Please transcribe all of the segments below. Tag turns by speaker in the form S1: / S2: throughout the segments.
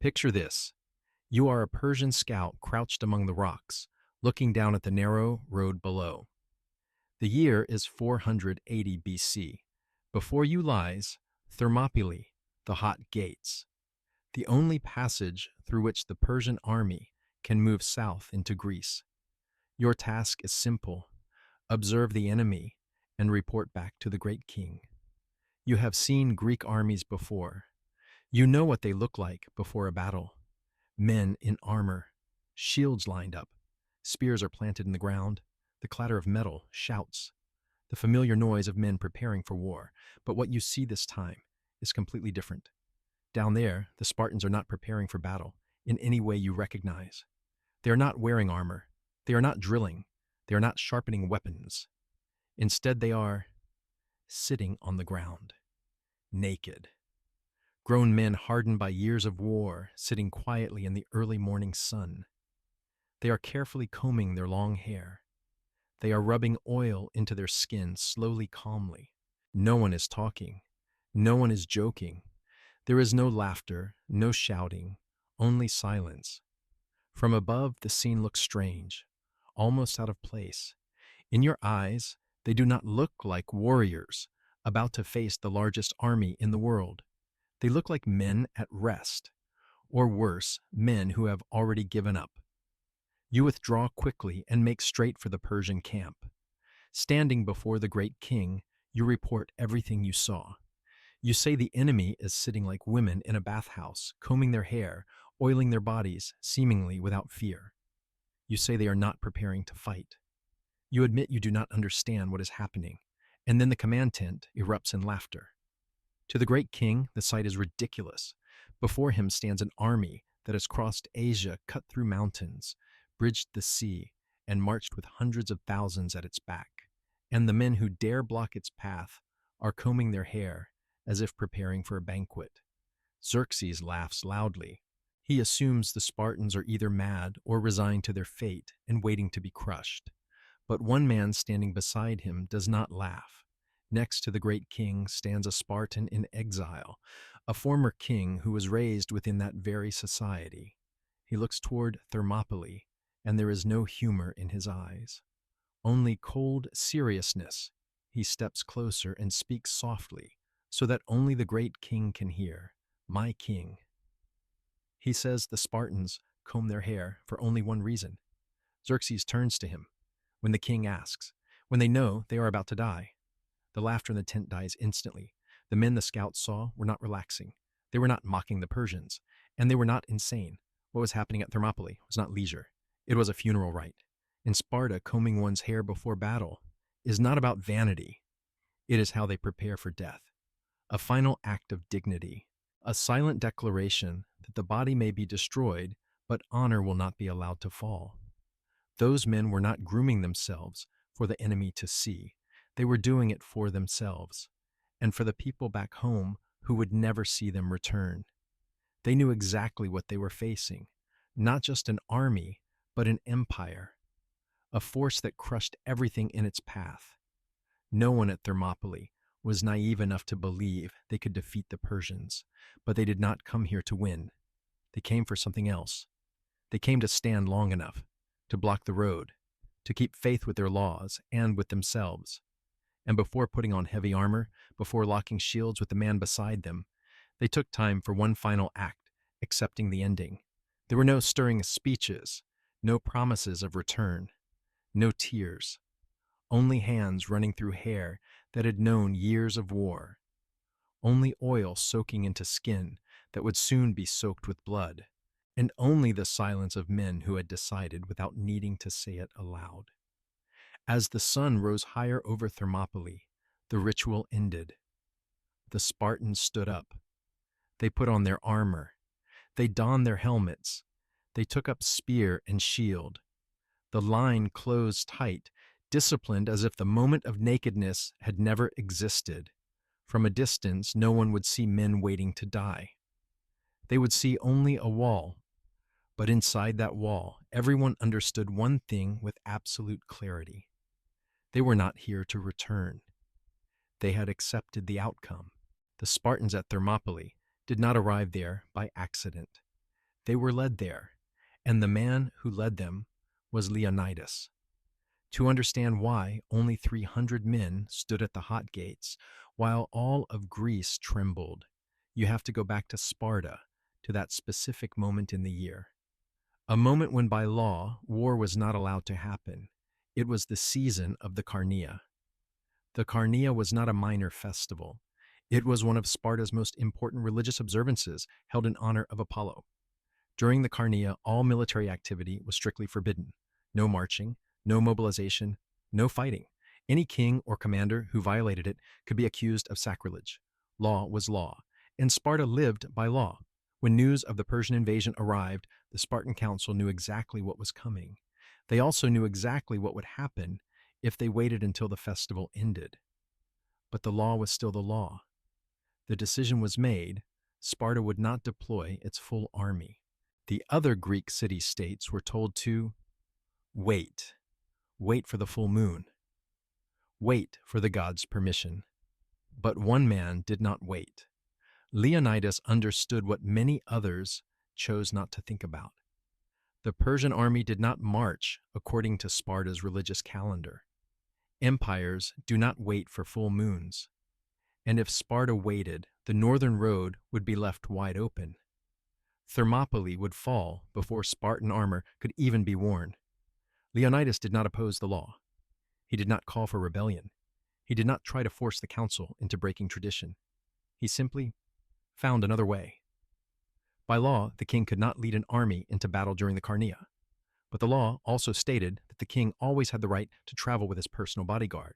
S1: Picture this. You are a Persian scout crouched among the rocks, looking down at the narrow road below. The year is 480 BC. Before you lies Thermopylae, the hot gates, the only passage through which the Persian army can move south into Greece. Your task is simple. Observe the enemy and report back to the great king. You have seen Greek armies before. You know what they look like before a battle. Men in armor, shields lined up, spears are planted in the ground, the clatter of metal, shouts, the familiar noise of men preparing for war. But what you see this time is completely different. Down there, the Spartans are not preparing for battle in any way you recognize. They are not wearing armor. They are not drilling. They are not sharpening weapons. Instead, they are sitting on the ground, naked. Grown men hardened by years of war, sitting quietly in the early morning sun. They are carefully combing their long hair. They are rubbing oil into their skin slowly, calmly. No one is talking. No one is joking. There is no laughter, no shouting, only silence. From above, the scene looks strange, almost out of place. In your eyes, they do not look like warriors about to face the largest army in the world. They look like men at rest, or worse, men who have already given up. You withdraw quickly and make straight for the Persian camp. Standing before the great king, you report everything you saw. You say the enemy is sitting like women in a bathhouse, combing their hair, oiling their bodies, seemingly without fear. You say they are not preparing to fight. You admit you do not understand what is happening, and then the command tent erupts in laughter. To the great king, the sight is ridiculous. Before him stands an army that has crossed Asia, cut through mountains, bridged the sea, and marched with hundreds of thousands at its back. And the men who dare block its path are combing their hair as if preparing for a banquet. Xerxes laughs loudly. He assumes the Spartans are either mad or resigned to their fate and waiting to be crushed. But one man standing beside him does not laugh. Next to the great king stands a Spartan in exile, a former king who was raised within that very society. He looks toward Thermopylae, and there is no humor in his eyes, only cold seriousness. He steps closer and speaks softly, so that only the great king can hear. My king. He says the Spartans comb their hair for only one reason. Xerxes turns to him. When the king asks, when they know they are about to die. The laughter in the tent dies instantly. The men the scouts saw were not relaxing. They were not mocking the Persians, and they were not insane. What was happening at Thermopylae was not leisure. It was a funeral rite. In Sparta, combing one's hair before battle is not about vanity. It is how they prepare for death. A final act of dignity. A silent declaration that the body may be destroyed, but honor will not be allowed to fall. Those men were not grooming themselves for the enemy to see. They were doing it for themselves, and for the people back home who would never see them return. They knew exactly what they were facing, not just an army, but an empire, a force that crushed everything in its path. No one at Thermopylae was naive enough to believe they could defeat the Persians, but they did not come here to win. They came for something else. They came to stand long enough, to block the road, to keep faith with their laws and with themselves. And before putting on heavy armor, before locking shields with the man beside them, they took time for one final act, accepting the ending. There were no stirring speeches, no promises of return, no tears, only hands running through hair that had known years of war, only oil soaking into skin that would soon be soaked with blood, and only the silence of men who had decided without needing to say it aloud. As the sun rose higher over Thermopylae, the ritual ended. The Spartans stood up. They put on their armor. They donned their helmets. They took up spear and shield. The line closed tight, disciplined as if the moment of nakedness had never existed. From a distance, no one would see men waiting to die. They would see only a wall. But inside that wall, everyone understood one thing with absolute clarity. They were not here to return. They had accepted the outcome. The Spartans at Thermopylae did not arrive there by accident. They were led there, and the man who led them was Leonidas. To understand why only 300 men stood at the hot gates while all of Greece trembled, you have to go back to Sparta, to that specific moment in the year. A moment when by law war was not allowed to happen. It was the season of the Carnea. The Carnea was not a minor festival. It was one of Sparta's most important religious observances held in honor of Apollo. During the Carnea, all military activity was strictly forbidden. No marching, no mobilization, no fighting. Any king or commander who violated it could be accused of sacrilege. Law was law, and Sparta lived by law. When news of the Persian invasion arrived, the Spartan council knew exactly what was coming. They also knew exactly what would happen if they waited until the festival ended. But the law was still the law. The decision was made. Sparta would not deploy its full army. The other Greek city-states were told to wait. Wait for the full moon. Wait for the gods' permission. But one man did not wait. Leonidas understood what many others chose not to think about. The Persian army did not march according to Sparta's religious calendar. Empires do not wait for full moons. And if Sparta waited, the northern road would be left wide open. Thermopylae would fall before Spartan armor could even be worn. Leonidas did not oppose the law. He did not call for rebellion. He did not try to force the council into breaking tradition. He simply found another way. By law, the king could not lead an army into battle during the Carnea, but the law also stated that the king always had the right to travel with his personal bodyguard.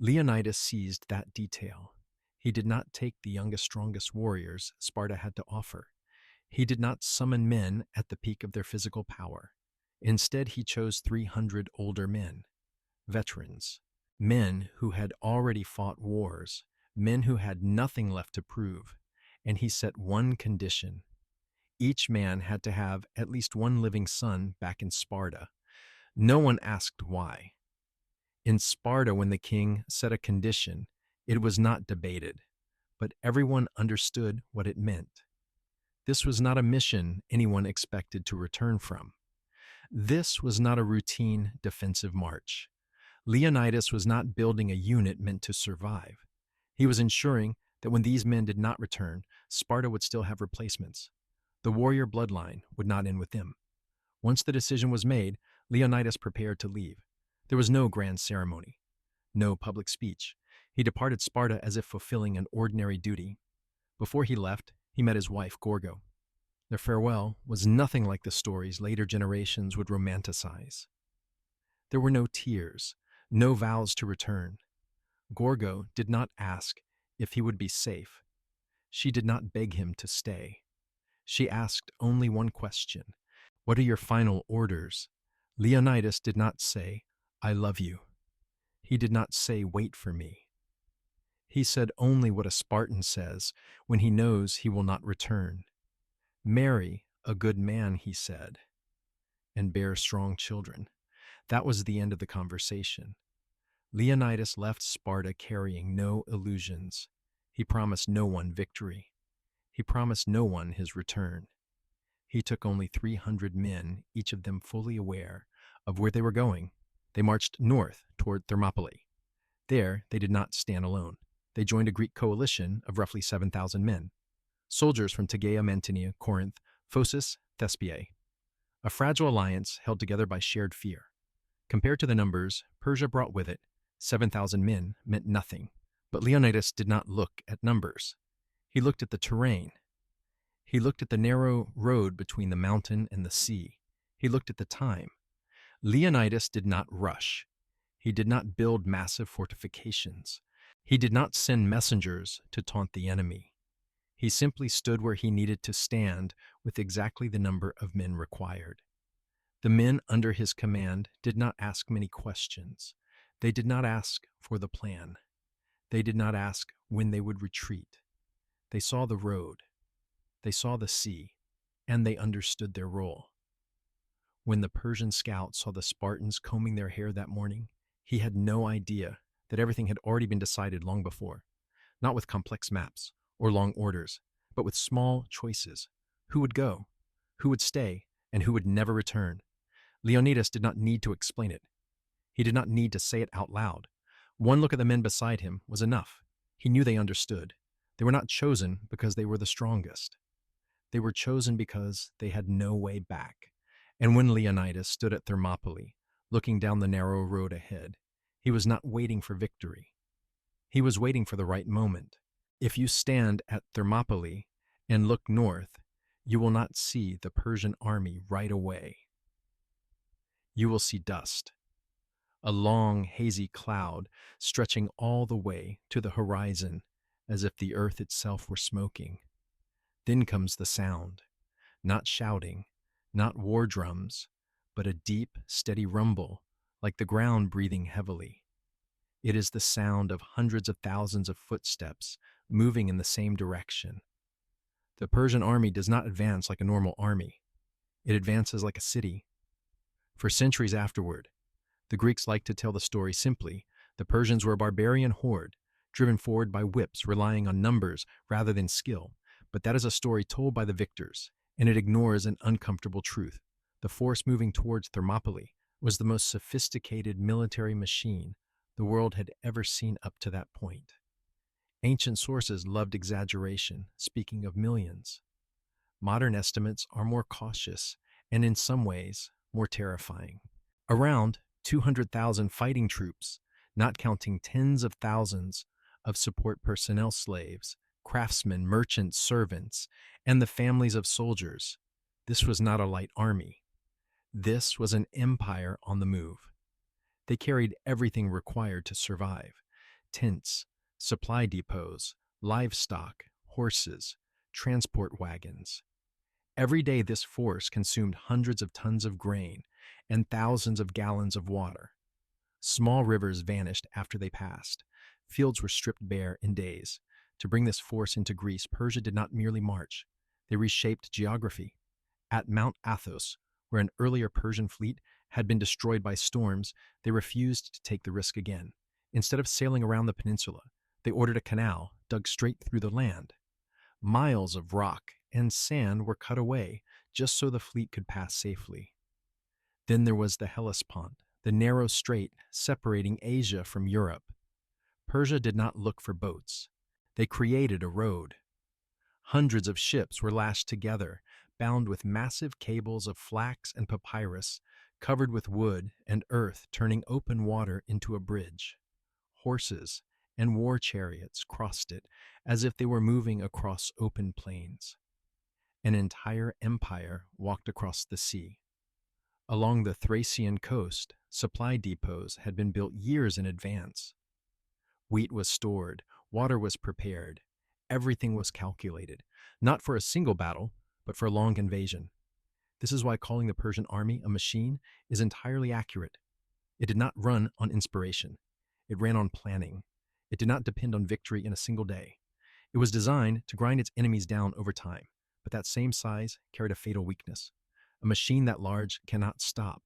S1: Leonidas seized that detail. He did not take the youngest, strongest warriors Sparta had to offer. He did not summon men at the peak of their physical power. Instead, he chose 300 older men, veterans, men who had already fought wars, men who had nothing left to prove, and he set one condition. Each man had to have at least one living son back in Sparta. No one asked why. In Sparta, when the king set a condition, it was not debated, but everyone understood what it meant. This was not a mission anyone expected to return from. This was not a routine defensive march. Leonidas was not building a unit meant to survive. He was ensuring that when these men did not return, Sparta would still have replacements. The warrior bloodline would not end with them. Once the decision was made, Leonidas prepared to leave. There was no grand ceremony, no public speech. He departed Sparta as if fulfilling an ordinary duty. Before he left, he met his wife, Gorgo. Their farewell was nothing like the stories later generations would romanticize. There were no tears, no vows to return. Gorgo did not ask if he would be safe. She did not beg him to stay. She asked only one question: "What are your final orders?" Leonidas did not say, "I love you." He did not say, "Wait for me." He said only what a Spartan says when he knows he will not return. "Marry a good man," he said, "and bear strong children." That was the end of the conversation. Leonidas left Sparta carrying no illusions. He promised no one victory. He promised no one his return. He took only 300 men, each of them fully aware of where they were going. They marched north toward Thermopylae. There, they did not stand alone. They joined a Greek coalition of roughly 7,000 men. Soldiers from Tegea, Mantinea, Corinth, Phocis, Thespiae. A fragile alliance held together by shared fear. Compared to the numbers Persia brought with it, 7,000 men meant nothing. But Leonidas did not look at numbers. He looked at the terrain. He looked at the narrow road between the mountain and the sea. He looked at the time. Leonidas did not rush. He did not build massive fortifications. He did not send messengers to taunt the enemy. He simply stood where he needed to stand with exactly the number of men required. The men under his command did not ask many questions. They did not ask for the plan. They did not ask when they would retreat. They saw the road. They saw the sea, and they understood their role. When the Persian scout saw the Spartans combing their hair that morning, he had no idea that everything had already been decided long before, not with complex maps or long orders, but with small choices. Who would go? who would stay, and who would never return. Leonidas did not need to explain it. He did not need to say it out loud. One look at the men beside him was enough. He knew they understood. They were not chosen because they were the strongest. They were chosen because they had no way back. And when Leonidas stood at Thermopylae, looking down the narrow road ahead, he was not waiting for victory. He was waiting for the right moment. If you stand at Thermopylae and look north, you will not see the Persian army right away. You will see dust, a long, hazy cloud stretching all the way to the horizon as if the earth itself were smoking. Then comes the sound, not shouting, not war drums, but a deep, steady rumble, like the ground breathing heavily. It is the sound of hundreds of thousands of footsteps moving in the same direction. The Persian army does not advance like a normal army. It advances like a city. For centuries afterward, the Greeks liked to tell the story simply. The Persians were a barbarian horde, driven forward by whips, relying on numbers rather than skill. But that is a story told by the victors, and it ignores an uncomfortable truth. The force moving towards Thermopylae was the most sophisticated military machine the world had ever seen up to that point. Ancient sources loved exaggeration, speaking of millions. Modern estimates are more cautious and, in some ways, more terrifying. Around 200,000 fighting troops, not counting tens of thousands of support personnel, slaves, craftsmen, merchants, servants, and the families of soldiers. This was not a light army. This was an empire on the move. They carried everything required to survive: tents, supply depots, livestock, horses, transport wagons. Every day this force consumed hundreds of tons of grain and thousands of gallons of water. Small rivers vanished after they passed. Fields were stripped bare in days. To bring this force into Greece, Persia did not merely march. They reshaped geography. At Mount Athos, where an earlier Persian fleet had been destroyed by storms, they refused to take the risk again. Instead of sailing around the peninsula, they ordered a canal dug straight through the land. Miles of rock and sand were cut away just so the fleet could pass safely. Then there was the Hellespont, the narrow strait separating Asia from Europe. Persia did not look for boats. They created a road. Hundreds of ships were lashed together, bound with massive cables of flax and papyrus, covered with wood and earth, turning open water into a bridge. Horses and war chariots crossed it as if they were moving across open plains. An entire empire walked across the sea. Along the Thracian coast, supply depots had been built years in advance. Wheat was stored, water was prepared, everything was calculated, not for a single battle, but for a long invasion. This is why calling the Persian army a machine is entirely accurate. It did not run on inspiration. It ran on planning. It did not depend on victory in a single day. It was designed to grind its enemies down over time, but that same size carried a fatal weakness. A machine that large cannot stop.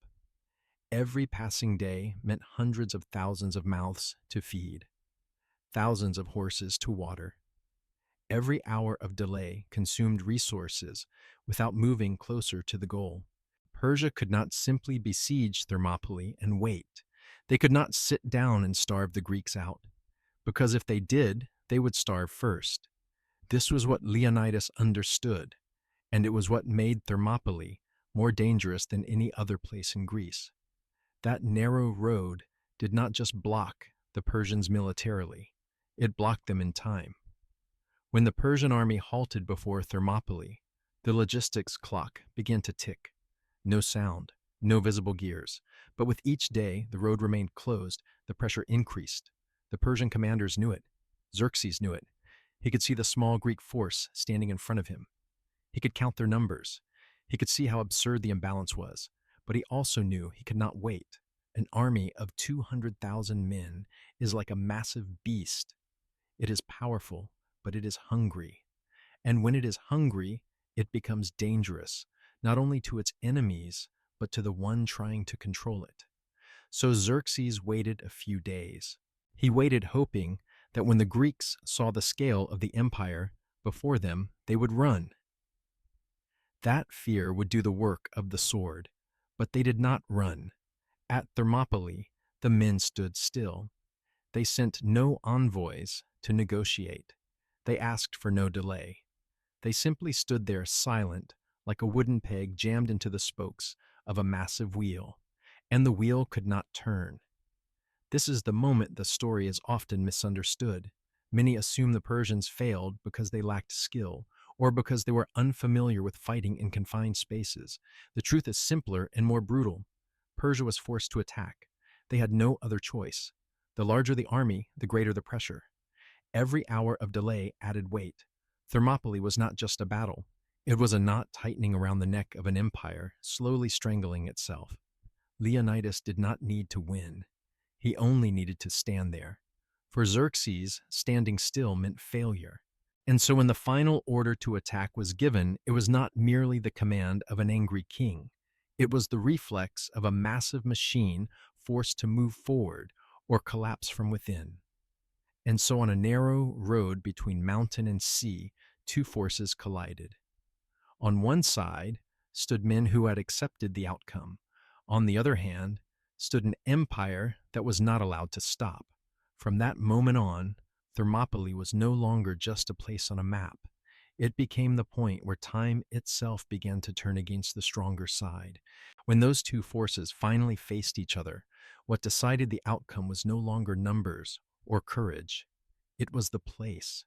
S1: Every passing day meant hundreds of thousands of mouths to feed, thousands of horses to water. Every hour of delay consumed resources without moving closer to the goal. Persia could not simply besiege Thermopylae and wait. They could not sit down and starve the Greeks out, because if they did, they would starve first. This was what Leonidas understood, and it was what made Thermopylae more dangerous than any other place in Greece. That narrow road did not just block the Persians militarily, it blocked them in time. When the Persian army halted before Thermopylae, the logistics clock began to tick. No sound, no visible gears, but with each day the road remained closed, the pressure increased. The Persian commanders knew it. Xerxes knew it. He could see the small Greek force standing in front of him. He could count their numbers. He could see how absurd the imbalance was, but he also knew he could not wait. An army of 200,000 men is like a massive beast. It is powerful, but it is hungry. And when it is hungry, it becomes dangerous, not only to its enemies, but to the one trying to control it. So Xerxes waited a few days. He waited hoping that when the Greeks saw the scale of the empire before them, they would run. That fear would do the work of the sword, but they did not run. At Thermopylae, the men stood still. They sent no envoys to negotiate. They asked for no delay. They simply stood there silent, like a wooden peg jammed into the spokes of a massive wheel, and the wheel could not turn. This is the moment the story is often misunderstood. Many assume the Persians failed because they lacked skill, or because they were unfamiliar with fighting in confined spaces. The truth is simpler and more brutal. Persia was forced to attack. They had no other choice. The larger the army, the greater the pressure. Every hour of delay added weight. Thermopylae was not just a battle. It was a knot tightening around the neck of an empire, slowly strangling itself. Leonidas did not need to win. He only needed to stand there. For Xerxes, standing still meant failure. And so when the final order to attack was given, it was not merely the command of an angry king. It was the reflex of a massive machine forced to move forward or collapse from within. And so on a narrow road between mountain and sea, two forces collided. On one side stood men who had accepted the outcome. On the other hand stood an empire that was not allowed to stop. From that moment on, Thermopylae was no longer just a place on a map. It became the point where time itself began to turn against the stronger side. When those two forces finally faced each other, what decided the outcome was no longer numbers or courage. It was the place.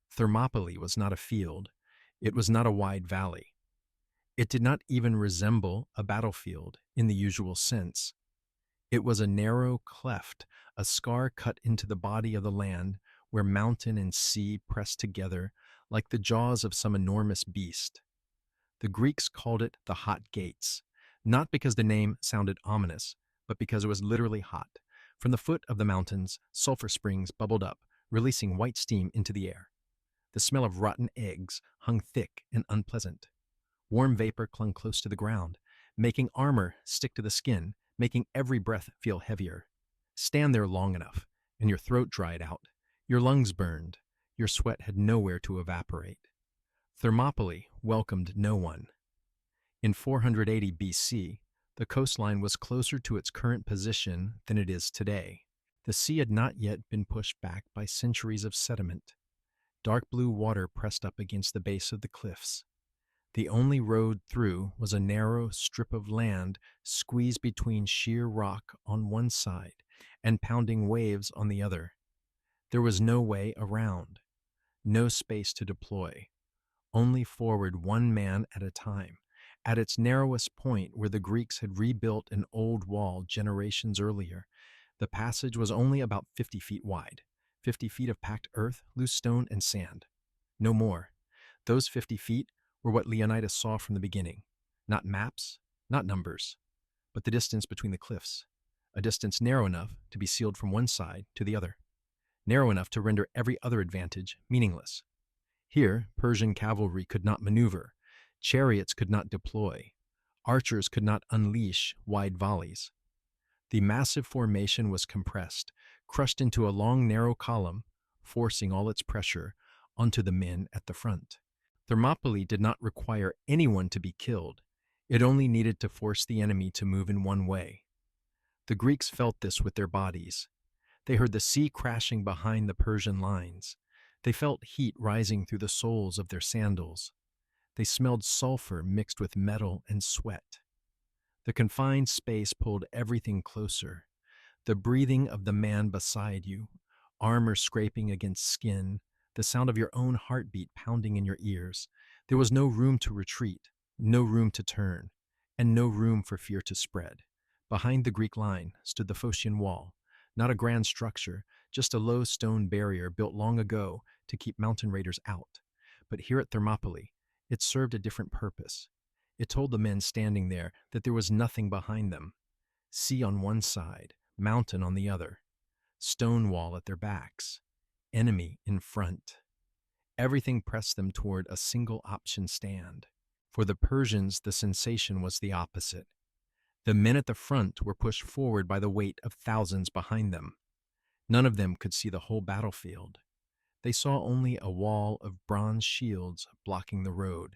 S1: Thermopylae was not a field. It was not a wide valley. It did not even resemble a battlefield in the usual sense. It was a narrow cleft, a scar cut into the body of the land where mountain and sea pressed together like the jaws of some enormous beast. The Greeks called it the Hot Gates, not because the name sounded ominous, but because it was literally hot. From the foot of the mountains, sulfur springs bubbled up, releasing white steam into the air. The smell of rotten eggs hung thick and unpleasant. Warm vapor clung close to the ground, making armor stick to the skin, making every breath feel heavier. Stand there long enough, and your throat dried out, your lungs burned, your sweat had nowhere to evaporate. Thermopylae welcomed no one. In 480 BC, the coastline was closer to its current position than it is today. The sea had not yet been pushed back by centuries of sediment. Dark blue water pressed up against the base of the cliffs. The only road through was a narrow strip of land squeezed between sheer rock on one side and pounding waves on the other. There was no way around, no space to deploy, only forward one man at a time. At its narrowest point, where the Greeks had rebuilt an old wall generations earlier, the passage was only about 50 feet wide, 50 feet of packed earth, loose stone, and sand. No more. Those 50 feet were what Leonidas saw from the beginning. Not maps, not numbers, but the distance between the cliffs, a distance narrow enough to be sealed from one side to the other, narrow enough to render every other advantage meaningless. Here, Persian cavalry could not maneuver, chariots could not deploy, archers could not unleash wide volleys. The massive formation was compressed, crushed into a long, narrow column, forcing all its pressure onto the men at the front. Thermopylae did not require anyone to be killed. It only needed to force the enemy to move in one way. The Greeks felt this with their bodies. They heard the sea crashing behind the Persian lines. They felt heat rising through the soles of their sandals. They smelled sulfur mixed with metal and sweat. The confined space pulled everything closer. The breathing of the man beside you, armor scraping against skin, the sound of your own heartbeat pounding in your ears. There was no room to retreat, no room to turn, and no room for fear to spread. Behind the Greek line stood the Phocian Wall, not a grand structure, just a low stone barrier built long ago to keep mountain raiders out. But here at Thermopylae, it served a different purpose. It told the men standing there that there was nothing behind them. Sea on one side, mountain on the other, stone wall at their backs, enemy in front. Everything pressed them toward a single option stand. For the Persians, the sensation was the opposite. The men at the front were pushed forward by the weight of thousands behind them. None of them could see the whole battlefield. They saw only a wall of bronze shields blocking the road.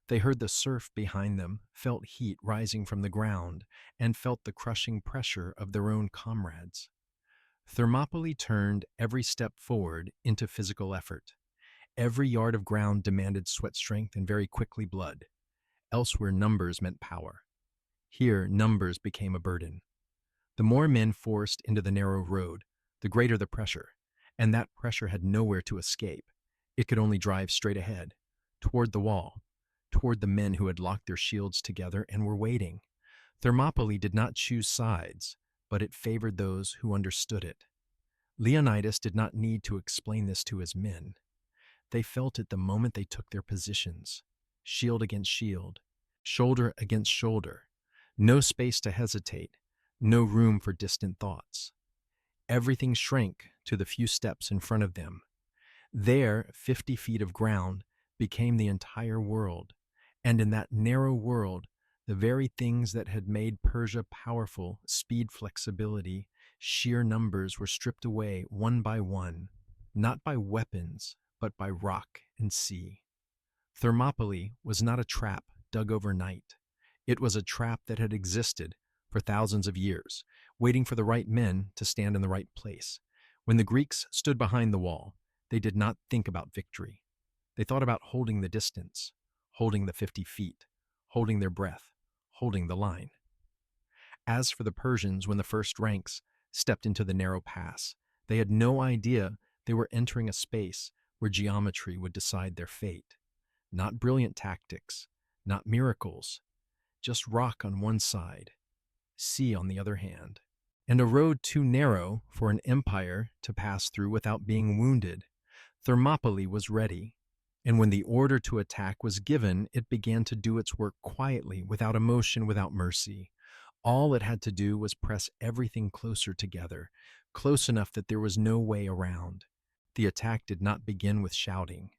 S1: They heard the surf behind them, felt heat rising from the ground, and felt the crushing pressure of their own comrades. Thermopylae turned every step forward into physical effort. Every yard of ground demanded sweat strength and very quickly blood. Elsewhere, numbers meant power. Here, numbers became a burden. The more men forced into the narrow road, the greater the pressure, and that pressure had nowhere to escape. It could only drive straight ahead, toward the wall, toward the men who had locked their shields together and were waiting. Thermopylae did not choose sides, but it favored those who understood it. Leonidas did not need to explain this to his men. They felt it the moment they took their positions, shield against shield, shoulder against shoulder. No space to hesitate, no room for distant thoughts. Everything shrank to the few steps in front of them. There, 50 feet of ground became the entire world, and in that narrow world, the very things that had made Persia powerful, speed, flexibility, sheer numbers, were stripped away one by one, not by weapons, but by rock and sea. Thermopylae was not a trap dug overnight. It was a trap that had existed for thousands of years, waiting for the right men to stand in the right place. When the Greeks stood behind the wall, they did not think about victory. They thought about holding the distance, holding the 50 feet, holding their breath, holding the line. As for the Persians, when the first ranks stepped into the narrow pass, they had no idea they were entering a space where geometry would decide their fate. Not brilliant tactics, not miracles, just rock on one side, sea on the other hand, and a road too narrow for an empire to pass through without being wounded. Thermopylae was ready, and when the order to attack was given, it began to do its work quietly, without emotion, without mercy. All it had to do was press everything closer together, close enough that there was no way around. The attack did not begin with shouting.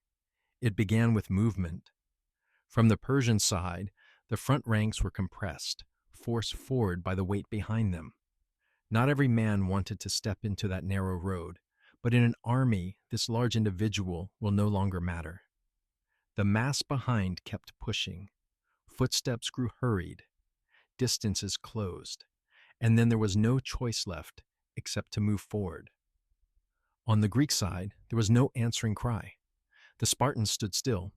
S1: It began with movement. From the Persian side, the front ranks were compressed, forced forward by the weight behind them. Not every man wanted to step into that narrow road, but in an army, this large individual will no longer matter. The mass behind kept pushing. Footsteps grew hurried. Distances closed. And then there was no choice left except to move forward. On the Greek side, there was no answering cry. The Spartans stood still.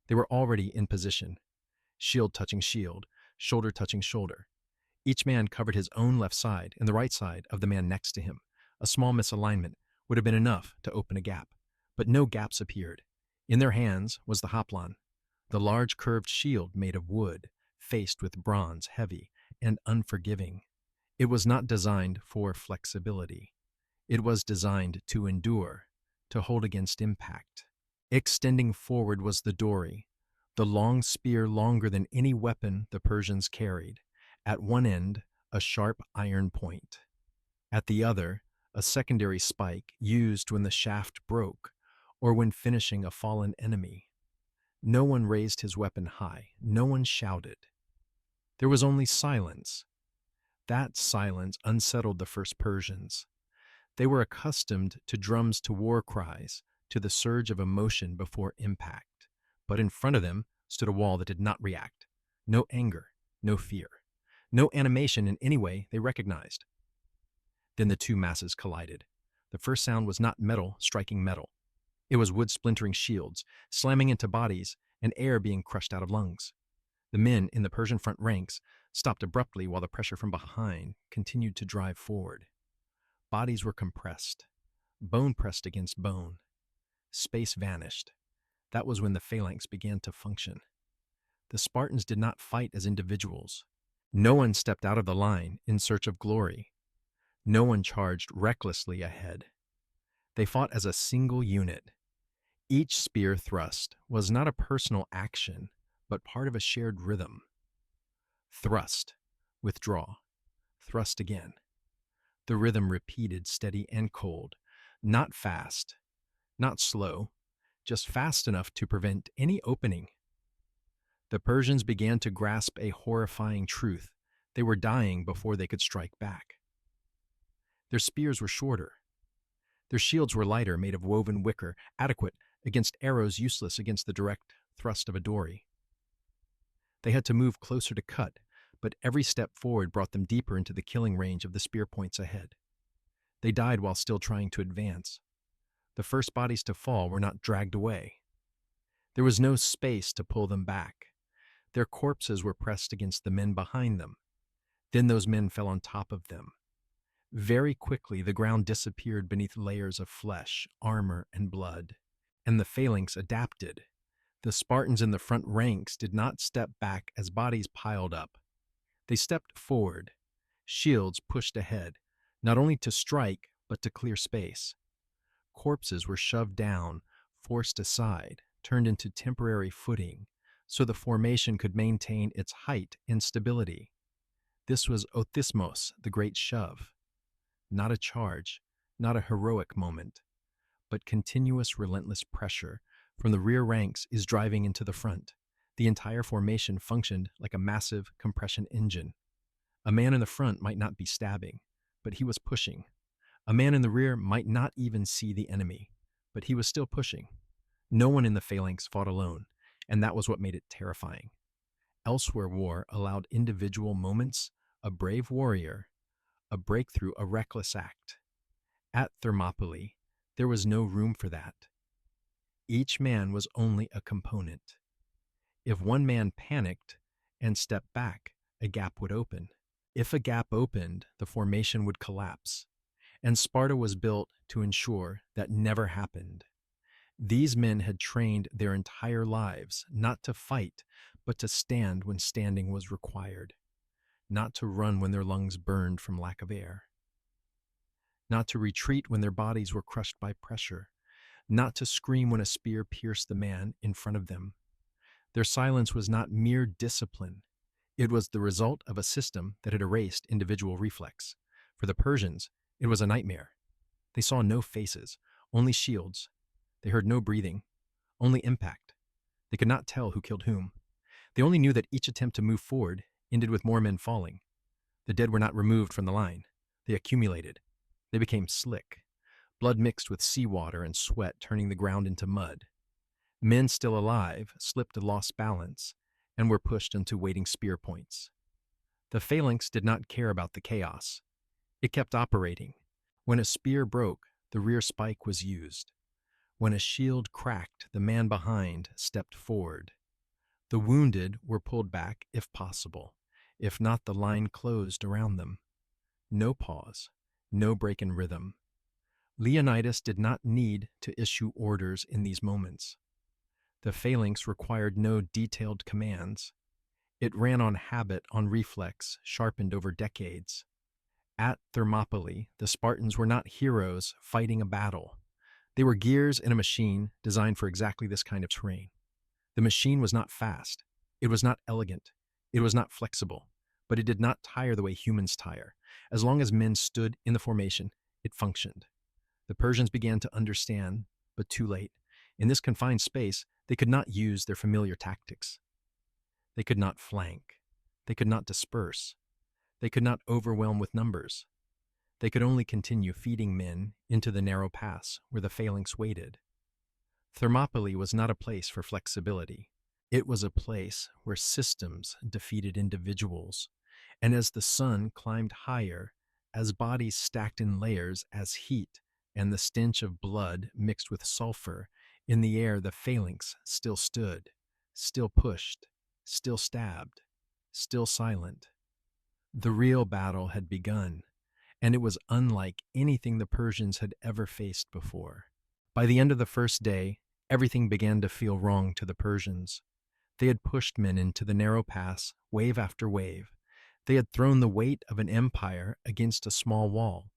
S1: They were already in position. Shield touching shield, shoulder touching shoulder. Each man covered his own left side and the right side of the man next to him. A small misalignment would have been enough to open a gap, but no gaps appeared. In their hands was the hoplon, the large curved shield made of wood, faced with bronze, heavy and unforgiving. It was not designed for flexibility. It was designed to endure, to hold against impact. Extending forward was the dory, the long spear longer than any weapon the Persians carried. At one end, a sharp iron point. At the other, a secondary spike used when the shaft broke or when finishing a fallen enemy. No one raised his weapon high. No one shouted. There was only silence. That silence unsettled the first Persians. They were accustomed to drums, to war cries, to the surge of emotion before impact. But in front of them stood a wall that did not react. No anger, no fear, no animation in any way they recognized. Then the two masses collided. The first sound was not metal striking metal. It was wood splintering shields, slamming into bodies, and air being crushed out of lungs. The men in the Persian front ranks stopped abruptly while the pressure from behind continued to drive forward. Bodies were compressed, bone pressed against bone. Space vanished. That was when the phalanx began to function. The Spartans did not fight as individuals. No one stepped out of the line in search of glory. No one charged recklessly ahead. They fought as a single unit. Each spear thrust was not a personal action, but part of a shared rhythm. Thrust, withdraw, thrust again. The rhythm repeated, steady and cold, not fast, not slow, just fast enough to prevent any opening. The Persians began to grasp a horrifying truth. They were dying before they could strike back. Their spears were shorter. Their shields were lighter, made of woven wicker, adequate against arrows, useless against the direct thrust of a dory. They had to move closer to cut, but every step forward brought them deeper into the killing range of the spear points ahead. They died while still trying to advance. The first bodies to fall were not dragged away. There was no space to pull them back. Their corpses were pressed against the men behind them. Then those men fell on top of them. Very quickly, the ground disappeared beneath layers of flesh, armor, and blood. And the phalanx adapted. The Spartans in the front ranks did not step back as bodies piled up. They stepped forward, shields pushed ahead, not only to strike, but to clear space. Corpses were shoved down, forced aside, turned into temporary footing, so the formation could maintain its height and stability. This was othismos, the great shove. Not a charge, not a heroic moment, but continuous relentless pressure from the rear ranks is driving into the front. The entire formation functioned like a massive compression engine. A man in the front might not be stabbing, but he was pushing. A man in the rear might not even see the enemy, but he was still pushing. No one in the phalanx fought alone, and that was what made it terrifying. Elsewhere war allowed individual moments, a brave warrior, a breakthrough, a reckless act. At Thermopylae, there was no room for that. Each man was only a component. If one man panicked and stepped back, a gap would open. If a gap opened, the formation would collapse. And Sparta was built to ensure that never happened. These men had trained their entire lives not to fight, but to stand when standing was required, not to run when their lungs burned from lack of air, not to retreat when their bodies were crushed by pressure, not to scream when a spear pierced the man in front of them. Their silence was not mere discipline. It was the result of a system that had erased individual reflex. For the Persians, it was a nightmare. They saw no faces, only shields. They heard no breathing, only impact. They could not tell who killed whom. They only knew that each attempt to move forward ended with more men falling. The dead were not removed from the line. They accumulated. They became slick. Blood mixed with seawater and sweat, turning the ground into mud. Men still alive slipped and lost balance and were pushed into waiting spear points. The phalanx did not care about the chaos. It kept operating. When a spear broke, the rear spike was used. When a shield cracked, the man behind stepped forward. The wounded were pulled back if possible. If not, the line closed around them. No pause, no break in rhythm. Leonidas did not need to issue orders in these moments. The phalanx required no detailed commands. It ran on habit, on reflex, sharpened over decades. At Thermopylae, the Spartans were not heroes fighting a battle. They were gears in a machine designed for exactly this kind of terrain. The machine was not fast. It was not elegant. It was not flexible. But it did not tire the way humans tire. As long as men stood in the formation, it functioned. The Persians began to understand, but too late. In this confined space, they could not use their familiar tactics. They could not flank. They could not disperse. They could not overwhelm with numbers. They could only continue feeding men into the narrow pass where the phalanx waited. Thermopylae was not a place for flexibility. It was a place where systems defeated individuals. And as the sun climbed higher, as bodies stacked in layers, as heat and the stench of blood mixed with sulfur in the air, the phalanx still stood, still pushed, still stabbed, still silent. The real battle had begun, and it was unlike anything the Persians had ever faced before. By the end of the first day, everything began to feel wrong to the Persians. They had pushed men into the narrow pass, wave after wave. They had thrown the weight of an empire against a small wall,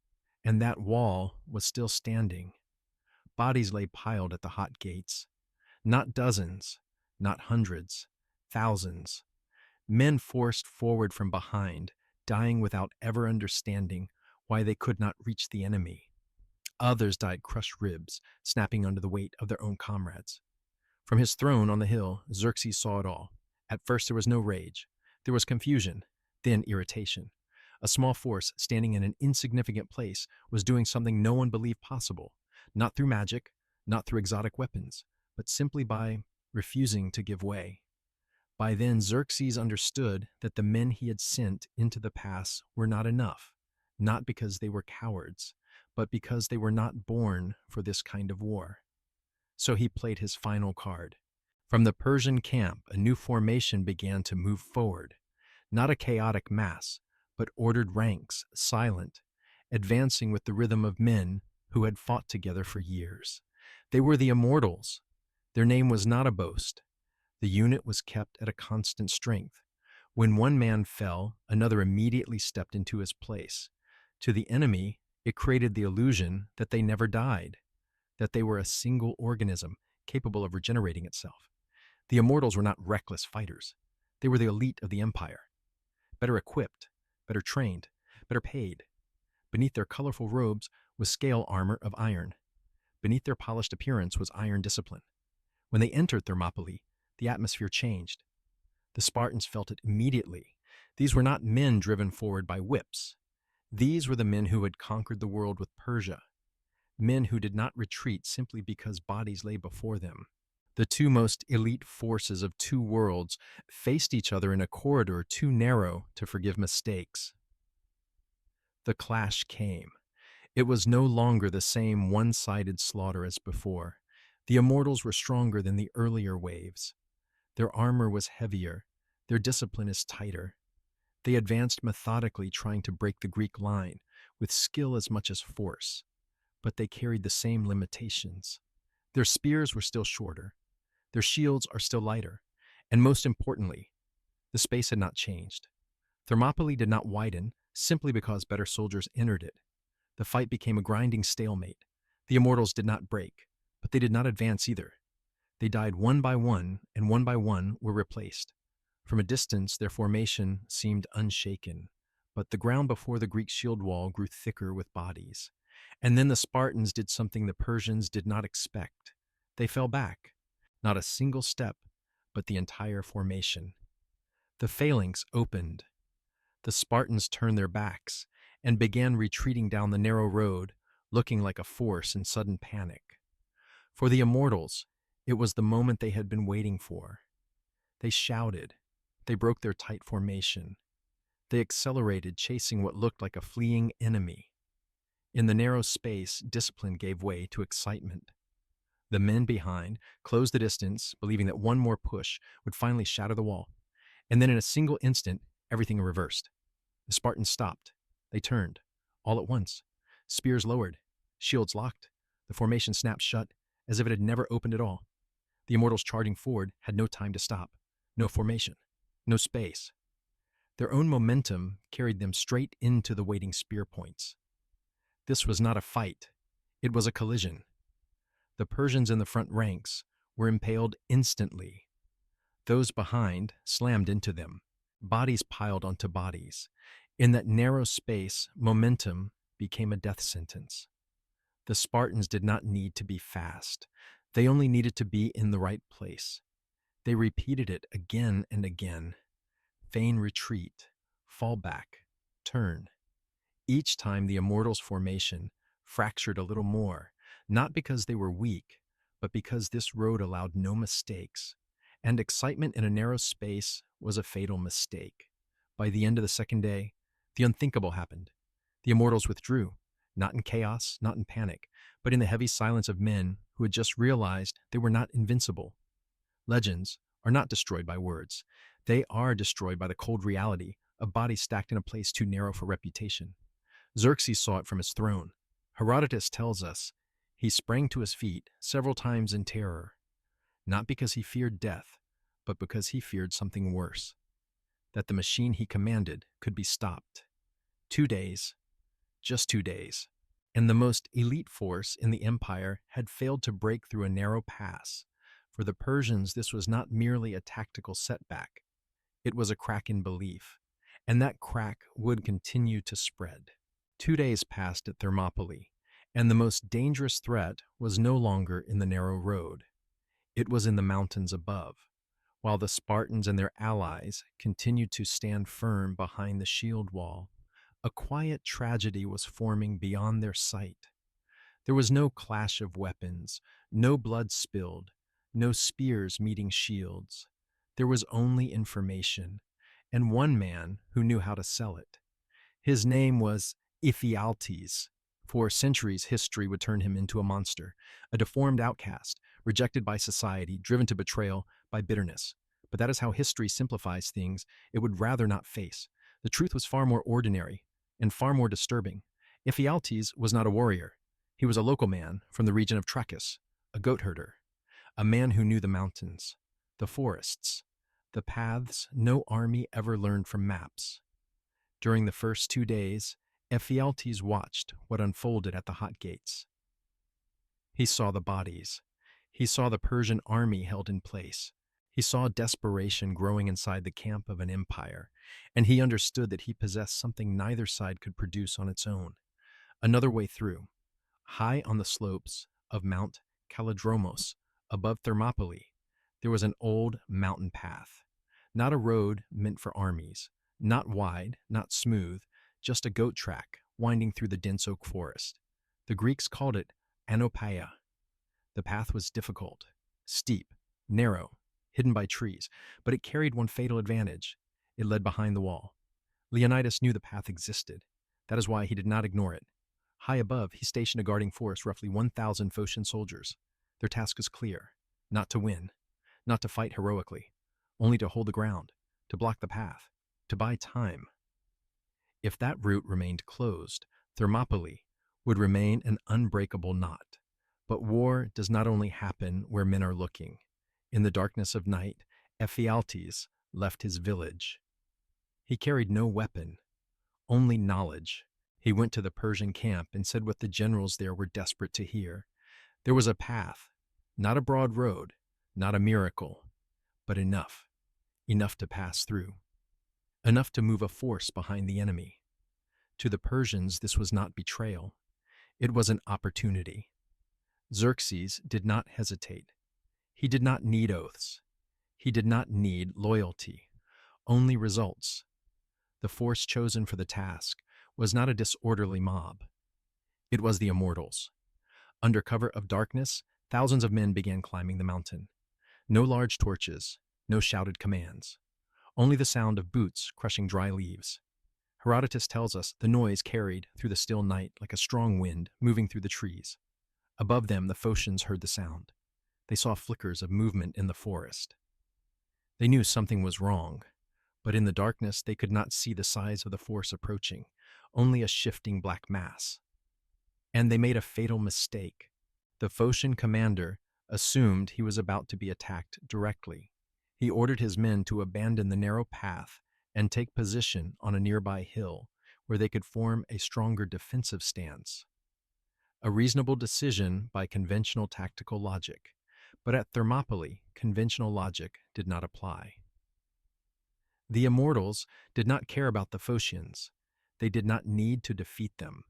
S1: and that wall was still standing. Bodies lay piled at the hot gates. Not dozens, not hundreds, thousands. Men forced forward from behind, dying without ever understanding why they could not reach the enemy. Others died crushed ribs, snapping under the weight of their own comrades. From his throne on the hill, Xerxes saw it all. At first there was no rage. There was confusion, then irritation. A small force standing in an insignificant place was doing something no one believed possible, not through magic, not through exotic weapons, but simply by refusing to give way. By then, Xerxes understood that the men he had sent into the pass were not enough, not because they were cowards, but because they were not born for this kind of war. So he played his final card. From the Persian camp, a new formation began to move forward, not a chaotic mass, but ordered ranks, silent, advancing with the rhythm of men who had fought together for years. They were the immortals. Their name was not a boast. The unit was kept at a constant strength. When one man fell, another immediately stepped into his place. To the enemy, it created the illusion that they never died, that they were a single organism capable of regenerating itself. The immortals were not reckless fighters. They were the elite of the empire, better equipped, better trained, better paid. Beneath their colorful robes was scale armor of iron. Beneath their polished appearance was iron discipline. When they entered Thermopylae, the atmosphere changed. The Spartans felt it immediately. These were not men driven forward by whips. These were the men who had conquered the world with Persia, men who did not retreat simply because bodies lay before them. The two most elite forces of two worlds faced each other in a corridor too narrow to forgive mistakes. The clash came. It was no longer the same one-sided slaughter as before. The immortals were stronger than the earlier waves. Their armor was heavier. Their discipline is tighter. They advanced methodically, trying to break the Greek line, with skill as much as force. But they carried the same limitations. Their spears were still shorter. Their shields are still lighter. And most importantly, the space had not changed. Thermopylae did not widen simply because better soldiers entered it. The fight became a grinding stalemate. The immortals did not break, but they did not advance either. They died one by one, and one by one were replaced. From a distance, their formation seemed unshaken, but the ground before the Greek shield wall grew thicker with bodies. And then the Spartans did something the Persians did not expect. They fell back. Not a single step, but the entire formation. The phalanx opened. The Spartans turned their backs and began retreating down the narrow road, looking like a force in sudden panic. For the immortals, it was the moment they had been waiting for. They shouted. They broke their tight formation. They accelerated, chasing what looked like a fleeing enemy. In the narrow space, discipline gave way to excitement. The men behind closed the distance, believing that one more push would finally shatter the wall. And then in a single instant, everything reversed. The Spartans stopped. They turned. All at once. Spears lowered. Shields locked. The formation snapped shut, as if it had never opened at all. The immortals charging forward had no time to stop. No formation. No space. Their own momentum carried them straight into the waiting spear points. This was not a fight. It was a collision. The Persians in the front ranks were impaled instantly. Those behind slammed into them. Bodies piled onto bodies. In that narrow space, momentum became a death sentence. The Spartans did not need to be fast. They only needed to be in the right place. They repeated it again and again. Feign retreat, fall back, turn. Each time the immortals' formation fractured a little more, not because they were weak, but because this road allowed no mistakes. And excitement in a narrow space was a fatal mistake. By the end of the second day, the unthinkable happened. The immortals withdrew, not in chaos, not in panic, but in the heavy silence of men who had just realized they were not invincible. Legends are not destroyed by words. They are destroyed by the cold reality of bodies stacked in a place too narrow for reputation. Xerxes saw it from his throne. Herodotus tells us he sprang to his feet several times in terror, not because he feared death, but because he feared something worse, that the machine he commanded could be stopped. 2 days, just 2 days, and the most elite force in the empire had failed to break through a narrow pass. For the Persians, this was not merely a tactical setback. It was a crack in belief, and that crack would continue to spread. 2 days passed at Thermopylae, and the most dangerous threat was no longer in the narrow road. It was in the mountains above, while the Spartans and their allies continued to stand firm behind the shield wall. A quiet tragedy was forming beyond their sight. There was no clash of weapons, no blood spilled, no spears meeting shields. There was only information, and one man who knew how to sell it. His name was Ephialtes. For centuries, history would turn him into a monster, a deformed outcast, rejected by society, driven to betrayal by bitterness. But that is how history simplifies things it would rather not face. The truth was far more ordinary and far more disturbing. Ephialtes was not a warrior. He was a local man from the region of Trachis, a goat herder, a man who knew the mountains, the forests, the paths no army ever learned from maps. During the first 2 days, Ephialtes watched what unfolded at the hot gates. He saw the bodies. He saw the Persian army held in place. He saw desperation growing inside the camp of an empire, and he understood that he possessed something neither side could produce on its own. Another way through. High on the slopes of Mount Kallidromos, above Thermopylae, there was an old mountain path. Not a road meant for armies, not wide, not smooth, just a goat track winding through the dense oak forest. The Greeks called it Anopaia. The path was difficult, steep, narrow, hidden by trees, but it carried one fatal advantage. It led behind the wall. Leonidas knew the path existed. That is why he did not ignore it. High above, he stationed a guarding force, roughly 1,000 Phocian soldiers. Their task was clear: not to win, not to fight heroically, only to hold the ground, to block the path, to buy time. If that route remained closed, Thermopylae would remain an unbreakable knot. But war does not only happen where men are looking. In the darkness of night, Ephialtes left his village. He carried no weapon, only knowledge. He went to the Persian camp and said what the generals there were desperate to hear. There was a path, not a broad road, not a miracle, but enough to pass through, enough to move a force behind the enemy. To the Persians, this was not betrayal. It was an opportunity. Xerxes did not hesitate. He did not need oaths. He did not need loyalty, only results. The force chosen for the task was not a disorderly mob. It was the immortals. Under cover of darkness, thousands of men began climbing the mountain. No large torches, no shouted commands, only the sound of boots crushing dry leaves. Herodotus tells us the noise carried through the still night like a strong wind moving through the trees. Above them, the Phocians heard the sound. They saw flickers of movement in the forest. They knew something was wrong, but in the darkness they could not see the size of the force approaching, only a shifting black mass. And they made a fatal mistake. The Phocian commander assumed he was about to be attacked directly. He ordered his men to abandon the narrow path and take position on a nearby hill where they could form a stronger defensive stance. A reasonable decision by conventional tactical logic, but at Thermopylae, conventional logic did not apply. The immortals did not care about the Phocians. They did not need to defeat them.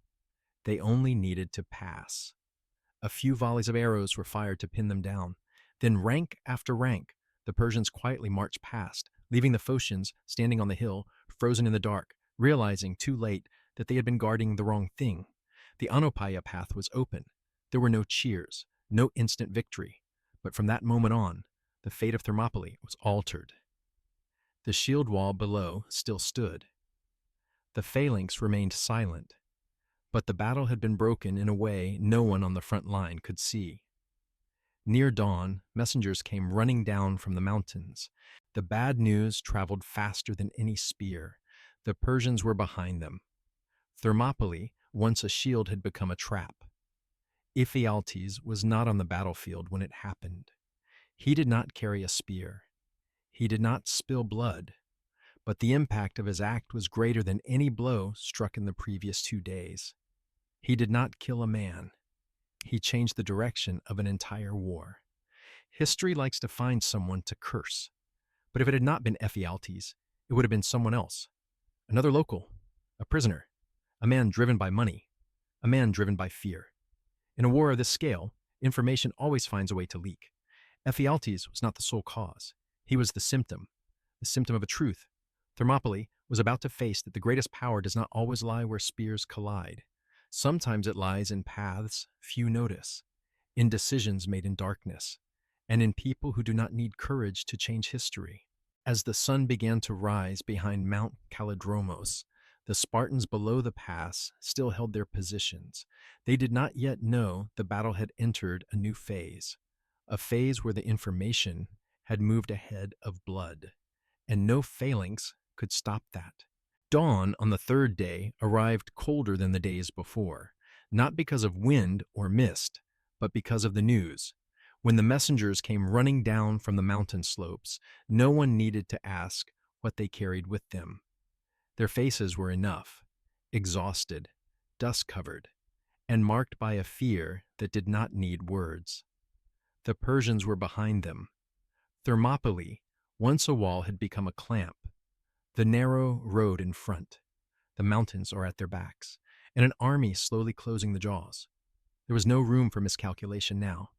S1: They only needed to pass. A few volleys of arrows were fired to pin them down. Then rank after rank, the Persians quietly marched past, leaving the Phocians standing on the hill, frozen in the dark, realizing too late that they had been guarding the wrong thing. The Anopaia path was open. There were no cheers, no instant victory. But from that moment on, the fate of Thermopylae was altered. The shield wall below still stood. The phalanx remained silent, but the battle had been broken in a way no one on the front line could see. Near dawn, messengers came running down from the mountains. The bad news traveled faster than any spear. The Persians were behind them. Thermopylae, once a shield, had become a trap. Ephialtes was not on the battlefield when it happened. He did not carry a spear. He did not spill blood. But the impact of his act was greater than any blow struck in the previous 2 days. He did not kill a man. He changed the direction of an entire war. History likes to find someone to curse. But if it had not been Ephialtes, it would have been someone else. Another local, a prisoner, a man driven by money, a man driven by fear. In a war of this scale, information always finds a way to leak. Ephialtes was not the sole cause. He was the symptom of a truth. Thermopylae was about to face that the greatest power does not always lie where spears collide. Sometimes it lies in paths few notice, in decisions made in darkness, and in people who do not need courage to change history. As the sun began to rise behind Mount Kallidromos, the Spartans below the pass still held their positions. They did not yet know the battle had entered a phase where the information had moved ahead of blood, and no phalanx could stop that. Dawn on the third day arrived colder than the days before, not because of wind or mist, but because of the news. When the messengers came running down from the mountain slopes, no one needed to ask what they carried with them. Their faces were enough, exhausted, dust-covered, and marked by a fear that did not need words. The Persians were behind them. Thermopylae, once a wall, had become a clamp. The narrow road in front. The mountains are at their backs, and an army slowly closing the jaws. There was no room for miscalculation now,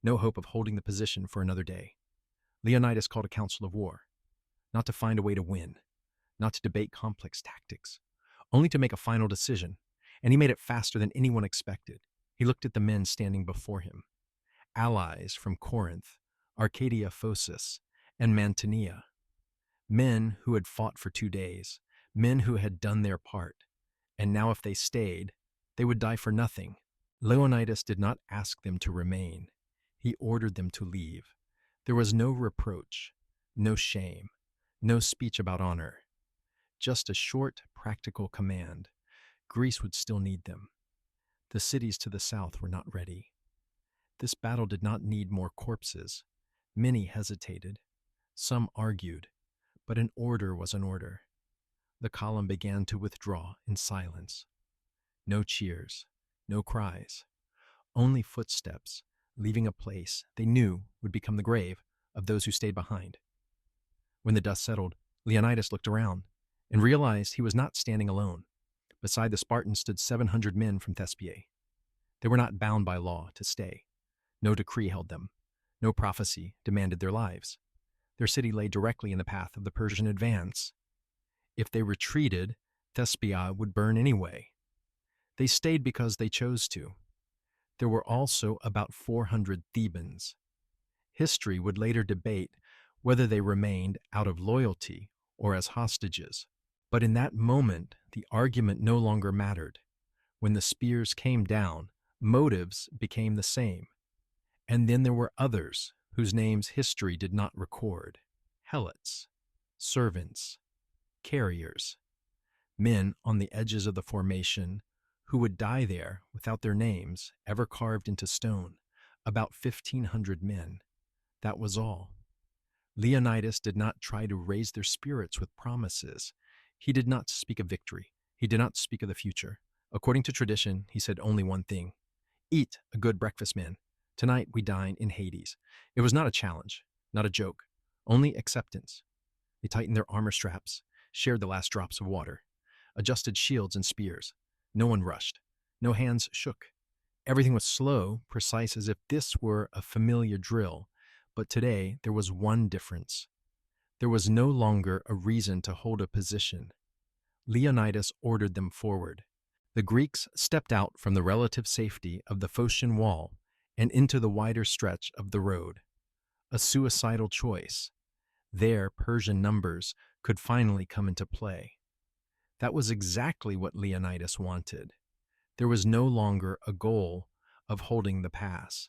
S1: no hope of holding the position for another day. Leonidas called a council of war, not to find a way to win, not to debate complex tactics, only to make a final decision, and he made it faster than anyone expected. He looked at the men standing before him, allies from Corinth, Arcadia Phocis, and Mantinea, men who had fought for 2 days, men who had done their part, and now if they stayed, they would die for nothing. Leonidas did not ask them to remain. He ordered them to leave. There was no reproach, no shame, no speech about honor, just a short, practical command. Greece would still need them. The cities to the south were not ready. This battle did not need more corpses. Many hesitated. Some argued, but an order was an order. The column began to withdraw in silence. No cheers, no cries, only footsteps leaving a place they knew would become the grave of those who stayed behind. When the dust settled, Leonidas looked around and realized he was not standing alone. Beside the Spartans stood 700 men from Thespiae. They were not bound by law to stay. No decree held them. No prophecy demanded their lives. Their city lay directly in the path of the Persian advance. If they retreated, Thespiae would burn anyway. They stayed because they chose to. There were also about 400 Thebans. History would later debate whether they remained out of loyalty or as hostages. But in that moment, the argument no longer mattered. When the spears came down, motives became the same. And then there were others whose names history did not record. Helots, servants, carriers, men on the edges of the formation who would die there without their names ever carved into stone. About 1,500 men. That was all. Leonidas did not try to raise their spirits with promises. He did not speak of victory. He did not speak of the future. According to tradition, he said only one thing: eat a good breakfast, men. Tonight we dine in Hades. It was not a challenge, not a joke, only acceptance. They tightened their armor straps, shared the last drops of water, adjusted shields and spears. No one rushed. No hands shook. Everything was slow, precise, as if this were a familiar drill. But today there was one difference. There was no longer a reason to hold a position. Leonidas ordered them forward. The Greeks stepped out from the relative safety of the Phocian wall and into the wider stretch of the road. A suicidal choice. There, Persian numbers could finally come into play. That was exactly what Leonidas wanted. There was no longer a goal of holding the pass.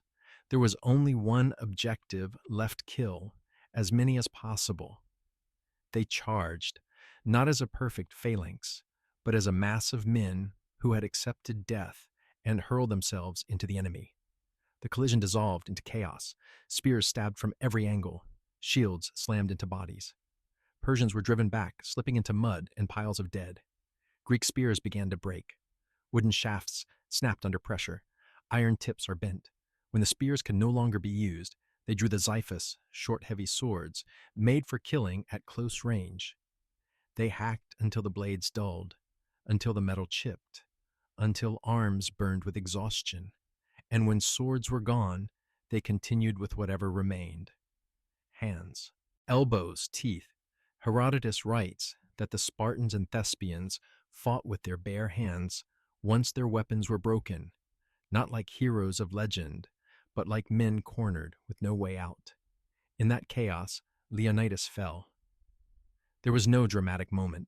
S1: There was only one objective left: kill as many as possible. They charged, not as a perfect phalanx, but as a mass of men who had accepted death and hurled themselves into the enemy. The collision dissolved into chaos. Spears stabbed from every angle. Shields slammed into bodies. Persians were driven back, slipping into mud and piles of dead. Greek spears began to break. Wooden shafts snapped under pressure. Iron tips are bent. When the spears could no longer be used, they drew the xiphus, short, heavy swords, made for killing at close range. They hacked until the blades dulled, until the metal chipped, until arms burned with exhaustion. And when swords were gone, they continued with whatever remained. Hands, elbows, teeth. Herodotus writes that the Spartans and Thespians fought with their bare hands once their weapons were broken, not like heroes of legend, but like men cornered with no way out. In that chaos, Leonidas fell. There was no dramatic moment,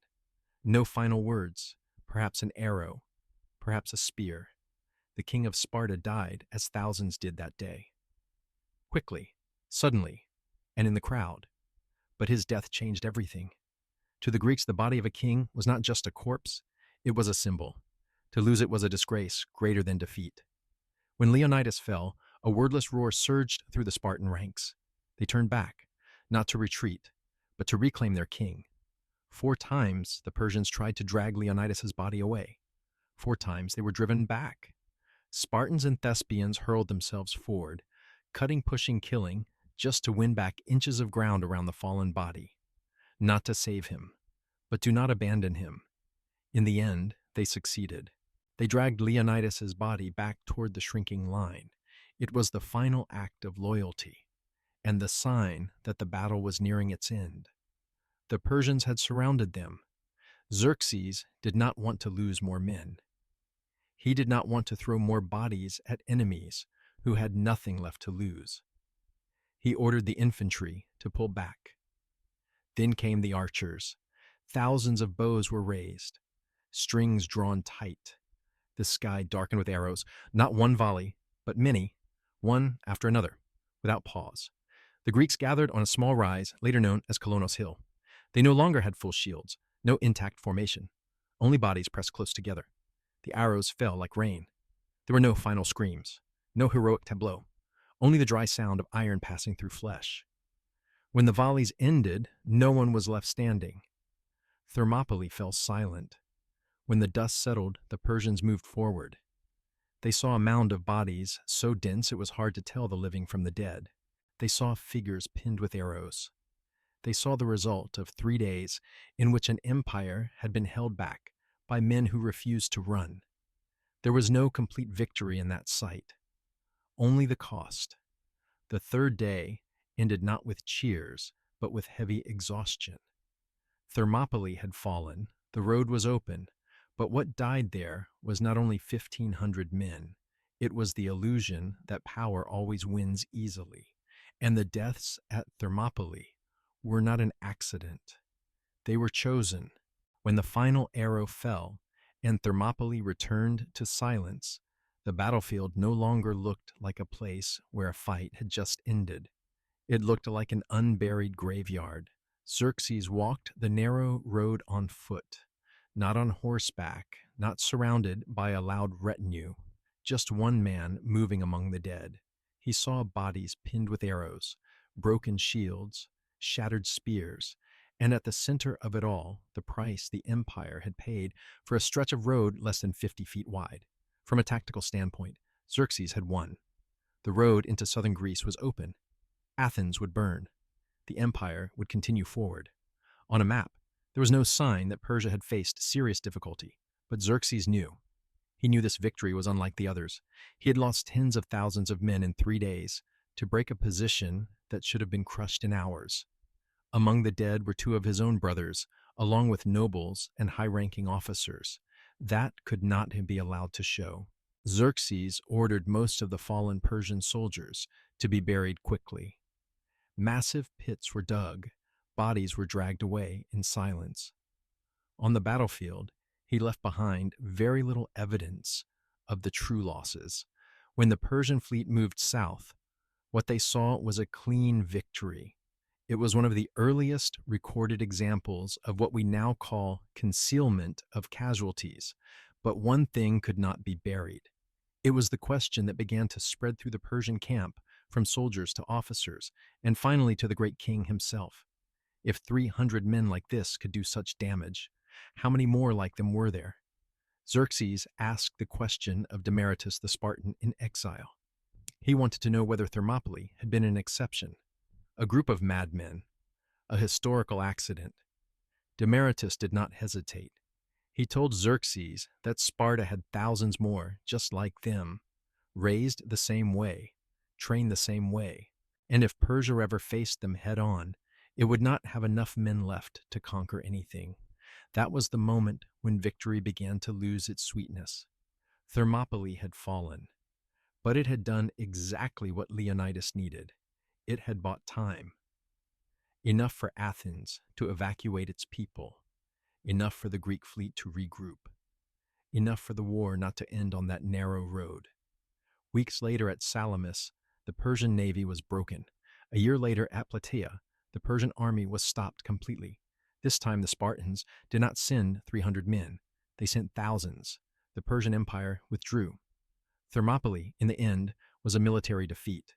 S1: no final words, perhaps an arrow, perhaps a spear. The king of Sparta died as thousands did that day. Quickly, suddenly, and in the crowd. But his death changed everything. To the Greeks, the body of a king was not just a corpse, it was a symbol. To lose it was a disgrace greater than defeat. When Leonidas fell, a wordless roar surged through the Spartan ranks. They turned back, not to retreat, but to reclaim their king. 4 times the Persians tried to drag Leonidas's body away. 4 times they were driven back. Spartans and Thespians hurled themselves forward, cutting, pushing, killing, just to win back inches of ground around the fallen body. Not to save him, but do not abandon him. In the end, they succeeded. They dragged Leonidas's body back toward the shrinking line. It was the final act of loyalty, and the sign that the battle was nearing its end. The Persians had surrounded them. Xerxes did not want to lose more men. He did not want to throw more bodies at enemies who had nothing left to lose. He ordered the infantry to pull back. Then came the archers. Thousands of bows were raised, strings drawn tight. The sky darkened with arrows, not one volley, but many, one after another, without pause. The Greeks gathered on a small rise, later known as Kolonos Hill. They no longer had full shields, no intact formation, only bodies pressed close together. The arrows fell like rain. There were no final screams, no heroic tableau, only the dry sound of iron passing through flesh. When the volleys ended, no one was left standing. Thermopylae fell silent. When the dust settled, the Persians moved forward. They saw a mound of bodies so dense it was hard to tell the living from the dead. They saw figures pinned with arrows. They saw the result of 3 days in which an empire had been held back by men who refused to run. There was no complete victory in that sight, only the cost. The 3rd day ended not with cheers, but with heavy exhaustion. Thermopylae had fallen, the road was open, but what died there was not only 1,500 men, it was the illusion that power always wins easily, and the deaths at Thermopylae were not an accident. They were chosen. When the final arrow fell and Thermopylae returned to silence, the battlefield no longer looked like a place where a fight had just ended. It looked like an unburied graveyard. Xerxes walked the narrow road on foot, not on horseback, not surrounded by a loud retinue, just one man moving among the dead. He saw bodies pinned with arrows, broken shields, shattered spears, and at the center of it all, the price the empire had paid for a stretch of road less than 50 feet wide. From a tactical standpoint, Xerxes had won. The road into southern Greece was open. Athens would burn. The empire would continue forward. On a map, there was no sign that Persia had faced serious difficulty, but Xerxes knew. He knew this victory was unlike the others. He had lost tens of thousands of men in 3 days to break a position that should have been crushed in hours. Among the dead were 2 of his own brothers, along with nobles and high-ranking officers. That could not be allowed to show. Xerxes ordered most of the fallen Persian soldiers to be buried quickly. Massive pits were dug, bodies were dragged away in silence. On the battlefield, he left behind very little evidence of the true losses. When the Persian fleet moved south, what they saw was a clean victory. It was one of the earliest recorded examples of what we now call concealment of casualties, but one thing could not be buried. It was the question that began to spread through the Persian camp, from soldiers to officers, and finally to the great king himself. If 300 men like this could do such damage, how many more like them were there? Xerxes asked the question of Demaratus the Spartan in exile. He wanted to know whether Thermopylae had been an exception, a group of madmen, a historical accident. Demaratus did not hesitate. He told Xerxes that Sparta had thousands more just like them, raised the same way, trained the same way, and if Persia ever faced them head-on, it would not have enough men left to conquer anything. That was the moment when victory began to lose its sweetness. Thermopylae had fallen, but it had done exactly what Leonidas needed. It had bought time. enough for Athens to evacuate its people, enough for the Greek fleet to regroup, enough for the war not to end on that narrow road. Weeks later at Salamis, the Persian navy was broken. A year later at Plataea, the Persian army was stopped completely. This time the Spartans did not send 300 men. They sent thousands. The Persian Empire withdrew. Thermopylae, in the end, was a military defeat.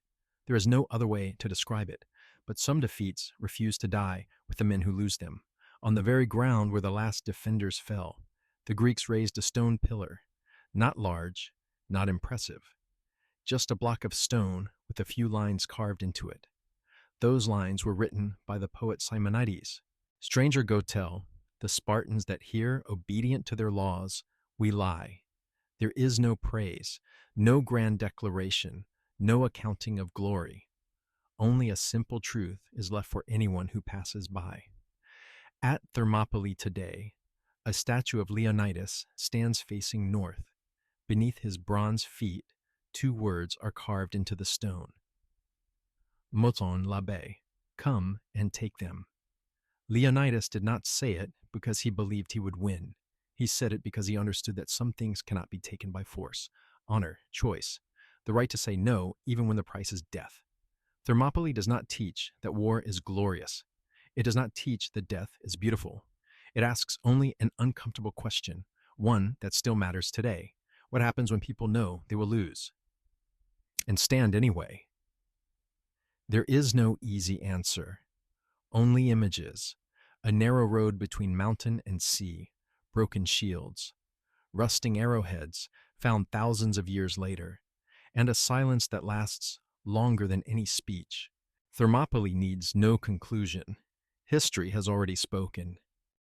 S1: There is no other way to describe it, but some defeats refuse to die with the men who lose them. On the very ground where the last defenders fell, the Greeks raised a stone pillar, not large, not impressive, just a block of stone with a few lines carved into it. Those lines were written by the poet Simonides. Stranger go tell the Spartans that here, obedient to their laws, we lie. There is no praise, no grand declaration, no accounting of glory. Only a simple truth is left for anyone who passes by. At Thermopylae today, a statue of Leonidas stands facing north. Beneath his bronze feet, 2 words are carved into the stone. Moton labe, come and take them. Leonidas did not say it because he believed he would win. He said it because he understood that some things cannot be taken by force. Honor, choice, the right to say no even when the price is death. Thermopylae does not teach that war is glorious. It does not teach that death is beautiful. It asks only an uncomfortable question, one that still matters today. What happens when people know they will lose and stand anyway? There is no easy answer, only images, a narrow road between mountain and sea, broken shields, rusting arrowheads found thousands of years later, and a silence that lasts longer than any speech. Thermopylae needs no conclusion. History has already spoken.